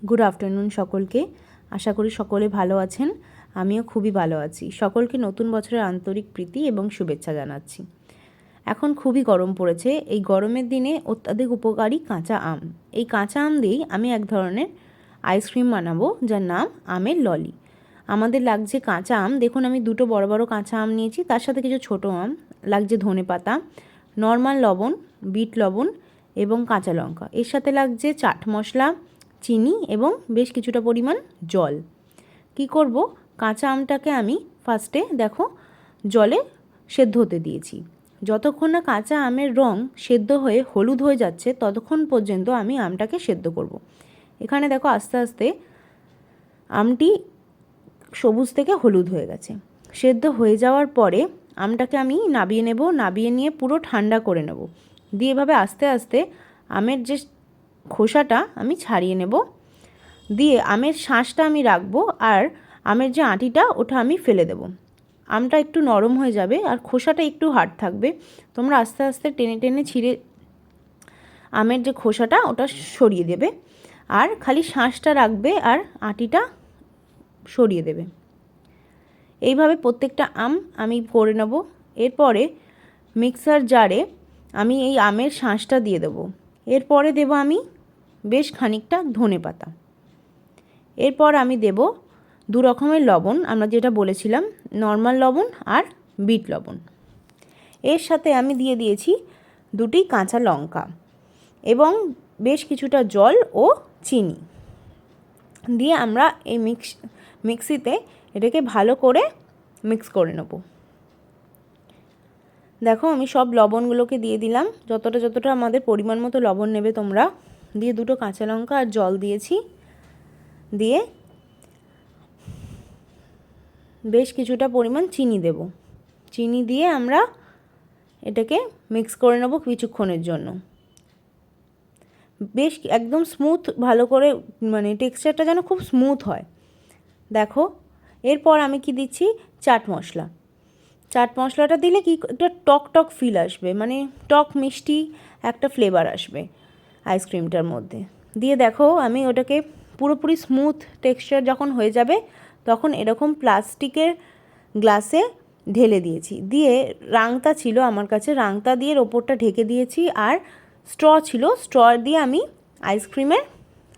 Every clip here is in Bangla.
গুড আফটারনুন সকলকে। আশা করি সকলে ভালো আছেন, আমিও খুবই ভালো আছি। সকলকে নতুন বছরের আন্তরিক প্রীতি এবং শুভেচ্ছা জানাচ্ছি। এখন খুবই গরম পড়েছে। এই গরমের দিনে অত্যাধিক উপকারী কাঁচা আম। এই কাঁচা আম দিয়েই আমি এক ধরনের আইসক্রিম বানাবো, যার নাম আমের ললি। আমাদের লাগছে কাঁচা আম। দেখুন, আমি দুটো বড় বড় কাঁচা আম নিয়েছি, তার সাথে কিছু ছোটো আম লাগছে, ধনেপাতা, নর্মাল লবণ, বিট লবণ এবং কাঁচা লঙ্কা। এর সাথে লাগছে চাট মশলা, চিনি এবং বেশ কিছুটা পরিমাণ জল। কি করব, কাঁচা আমটাকে আমি ফার্স্টে দেখো জলে সেদ্ধ হতে দিয়েছি। যতক্ষণ না কাঁচা আমের রং সেদ্ধ হয়ে হলুদ হয়ে যাচ্ছে ততক্ষণ পর্যন্ত আমি আমটাকে সেদ্ধ করব। এখানে দেখো আস্তে আস্তে আমটি সবুজ থেকে হলুদ হয়ে গেছে। সেদ্ধ হয়ে যাওয়ার পরে আমটাকে আমি নাবিয়ে নেব, নাবিয়ে নিয়ে পুরো ঠান্ডা করে নেব। দিয়ে এভাবে আস্তে আস্তে আমের যে খোসাটা আমি ছাড়িয়ে নেব। দিয়ে আমের শাঁসটা আমি রাখবো, আর আমের যে আঁটিটা ওটা আমি ফেলে দেব। আমটা একটু নরম হয়ে যাবে আর খোসাটা একটু হার্ড থাকবে। তোমরা আস্তে আস্তে টেনে টেনে ছিঁড়ে আমের যে খোসাটা ওটা সরিয়ে দেবে, আর খালি শাঁসটা রাখবে আর আঁটিটা সরিয়ে দেবে। এইভাবে প্রত্যেকটা আম আমি করে নেব। এরপরে মিক্সার জারে আমি এই আমের শাঁসটা দিয়ে দেবো। এরপরে দেব আমি বেশ খানিকটা ধনেপাতা। এরপর আমি দেব দু রকমের লবণ, আমরা যেটা বলেছিলাম, নর্মাল লবণ আর বিট লবণ। এর সাথে আমি দিয়ে দিয়েছি দুটি কাঁচা লঙ্কা এবং বেশ কিছুটা জল ও চিনি দিয়ে আমরা এই মিক্সিতে এটাকে ভালো করে মিক্স করে নেব। দেখো আমি সব লবণগুলোকে দিয়ে দিলাম, যতটা আমাদের পরিমাণ মতো লবণ নেবে তোমরা। দিয়ে দুটো কাঁচা লঙ্কা আর জল দিয়েছি, দিয়ে বেশ কিছুটা পরিমাণ চিনি দেব। চিনি দিয়ে আমরা এটাকে মিক্স করে নেব কিছুক্ষণের জন্য। বেশ একদম স্মুথ, ভালো করে মানে টেক্সচারটা যেন খুব স্মুথ হয়। দেখো এরপর আমি কি দিচ্ছি, চাট মশলা। চাট মশলাটা দিলে কি একটা টক টক ফিল আসবে, মানে টক মিষ্টি একটা ফ্লেভার আসবে আইসক্রিমটার মধ্যে। দিয়ে দেখো আমি ওটাকে পুরোপুরি স্মুথ টেক্সচার যখন হয়ে যাবে তখন এরকম প্লাস্টিকের গ্লাসে ঢেলে দিয়েছি। দিয়ে রাংতা ছিল আমার কাছে, রাংতা দিয়ে ওপরটা ঢেকে দিয়েছি, আর স্ট্র ছিল, স্ট্র দিয়ে আমি আইসক্রিমের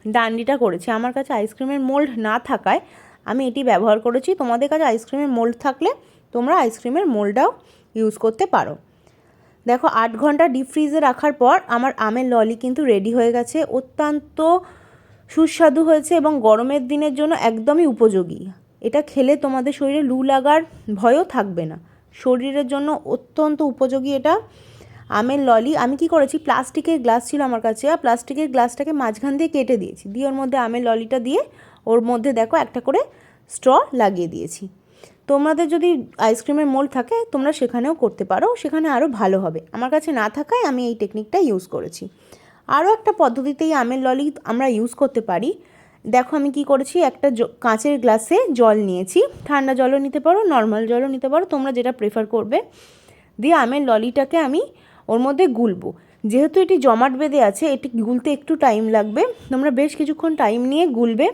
ডান্ডিটা করেছি। আমার কাছে আইসক্রিমের মোল্ড না থাকায় আমি এটি ব্যবহার করেছি। তোমাদের কাছে আইসক্রিমের মোল্ড থাকলে তোমরা আইসক্রিমের মোল্ডটাও ইউজ করতে পারো। দেখো 8 ঘন্টা ডিপ ফ্রিজে রাখার পর আমার আমের ললি কিন্তু রেডি হয়ে গেছে। অত্যন্ত সুস্বাদু হয়েছে এবং গরমের দিনের জন্য একদমই উপযোগী। এটা খেলে তোমাদের শরীরে লু লাগার ভয়ও থাকবে না। শরীরের জন্য অত্যন্ত উপযোগী এটা আমের ললি। আমি কি করেছি, প্লাস্টিকের গ্লাস ছিল আমার কাছে, আর প্লাস্টিকের গ্লাসটাকে মাঝখান দিয়ে কেটে দিয়েছি, দিয়ে ওর মধ্যে আমের ললিটা দিয়ে ওর মধ্যে দেখো একটা করে স্ট্র লাগিয়ে দিয়েছি। তোমাদের যদি আইসক্রিমের মোল্ড থাকে তোমরা সেখানেও করতে পারো, সেখানে আরও ভালো হবে। আমার কাছে না থাকায় আমি এই টেকনিকটা ইউজ করেছি। আরও একটা পদ্ধতিতেই আমের ললি আমরা ইউজ করতে পারি। দেখো আমি কি করেছি, একটা কাঁচের গ্লাসে জল নিয়েছি, ঠান্ডা জলও নিতে পারো, নর্মাল জলও নিতে পারো, তোমরা যেটা প্রেফার করবে। দিয়ে আমের ললিটাকে আমি ওর মধ্যে গুলবো। যেহেতু এটি জমাট বেঁধে আছে, এটি গুলতে একটু টাইম লাগবে, তোমরা বেশ কিছুক্ষণ টাইম নিয়ে গুলবে।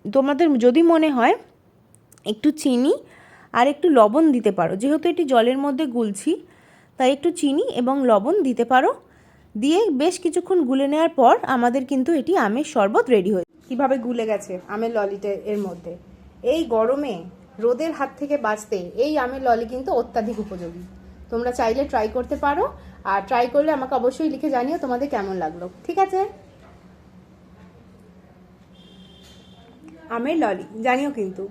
তোমাদের যদি মনে হয় একটু চিনি আর একটু লবণ দিতে পারো, যেহেতু এটি জলের মধ্যে গুলছি তাই একটু চিনি এবং লবণ দিতে পারো। দিয়ে বেশ কিছুক্ষণ গুলে নেওয়ার পর আমাদের কিন্তু এটি আমের শরবত রেডি হয়ে কীভাবে গুলে গেছে আমের ললিটা এর মধ্যে। এই গরমে রোদের হাত থেকে বাঁচতে এই আমের ললি কিন্তু অত্যাধিক উপযোগী। তোমরা চাইলে ট্রাই করতে পারো, আর ট্রাই করলে আমাকে অবশ্যই লিখে জানিও তোমাদের কেমন লাগলো। ঠিক আছে, আমের ললি জানিও কিন্তু।